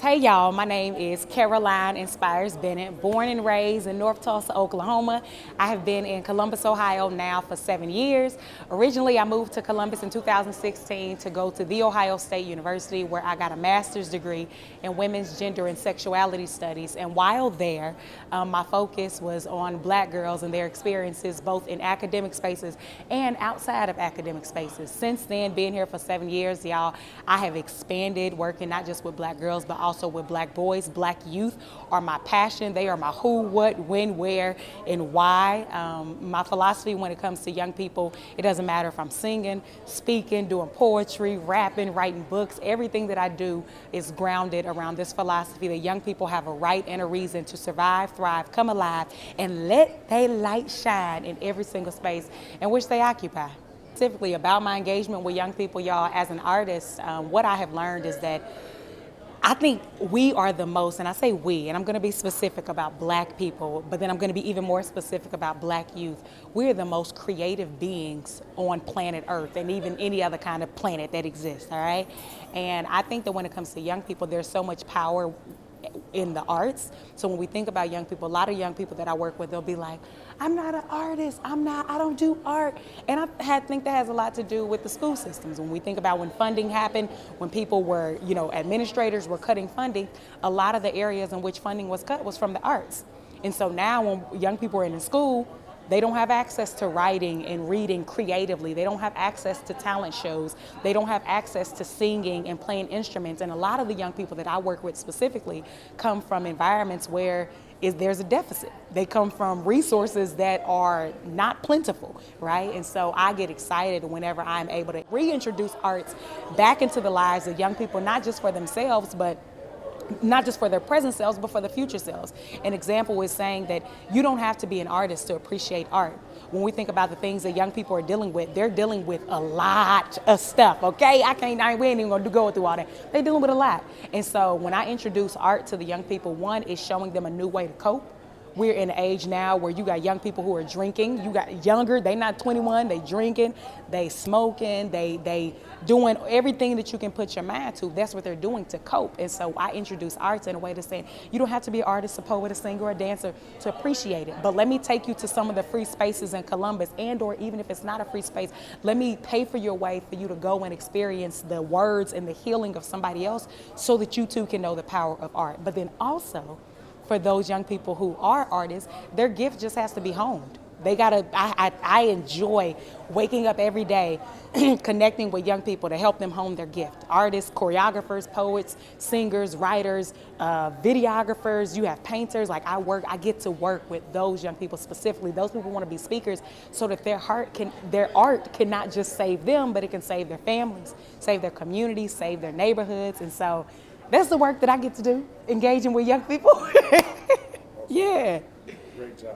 Hey y'all, my name is CarolineINSPIRES Bennett, born and raised in North Tulsa, Oklahoma. I have been in Columbus, Ohio now for 7 years. Originally, I moved to Columbus in 2016 to go to The Ohio State University, where I got a master's degree in women's gender and sexuality studies. And while there, my focus was on Black girls and their experiences both in academic spaces and outside of academic spaces. Since then, being here for 7 years, y'all, I have expanded working not just with Black girls, but also with Black boys. Black youth are my passion. They are my who, what, when, where, and why. My philosophy when it comes to young people, it doesn't matter if I'm singing, speaking, doing poetry, rapping, writing books. Everything that I do is grounded around this philosophy that young people have a right and a reason to survive, thrive, come alive, and let their light shine in every single space in which they occupy. Specifically about my engagement with young people, y'all, as an artist, what I have learned is that I think we are the most, and I say we, and I'm going to be specific about Black people, but then I'm going to be even more specific about Black youth. We're the most creative beings on planet Earth and even any other kind of planet that exists, all right? And I think that when it comes to young people, there's so much power in the arts. So when we think about young people, a lot of young people that I work with, they'll be like, I'm not an artist, I don't do art. And I think that has a lot to do with the school systems. When we think about when funding happened, when people were, administrators were cutting funding, a lot of the areas in which funding was cut was from the arts. And so now when young people are in school, they don't have access to writing and reading creatively. They don't have access to talent shows. They don't have access to singing and playing instruments. And a lot of the young people that I work with specifically come from environments where there's a deficit. They come from resources that are not plentiful, right? And so I get excited whenever I'm able to reintroduce arts back into the lives of young people, not just for themselves, but not just for their present selves, but for the future selves. An example is saying that you don't have to be an artist to appreciate art. When we think about the things that young people are dealing with, they're dealing with a lot of stuff, okay? We ain't even gonna go through all that. They're dealing with a lot. And so when I introduce art to the young people, one is showing them a new way to cope. We're in an age now where you got young people who are drinking. You got younger, they not 21, they drinking, they smoking, they doing everything that you can put your mind to. That's what they're doing to cope. And so I introduce arts in a way to say, you don't have to be an artist, a poet, a singer, or a dancer to appreciate it. But let me take you to some of the free spaces in Columbus, and or even if it's not a free space, let me pay for your way for you to go and experience the words and the healing of somebody else so that you too can know the power of art. But then also, for those young people who are artists, their gift just has to be honed. I enjoy waking up every day connecting with young people to help them hone their gift. Artists, choreographers, poets, singers, writers, videographers, you have painters. I get to work with those young people specifically. Those people want to be speakers so that their art can not just save them, but it can save their families, save their communities, save their neighborhoods. And so that's the work that I get to do, engaging with young people. Yeah. Great job.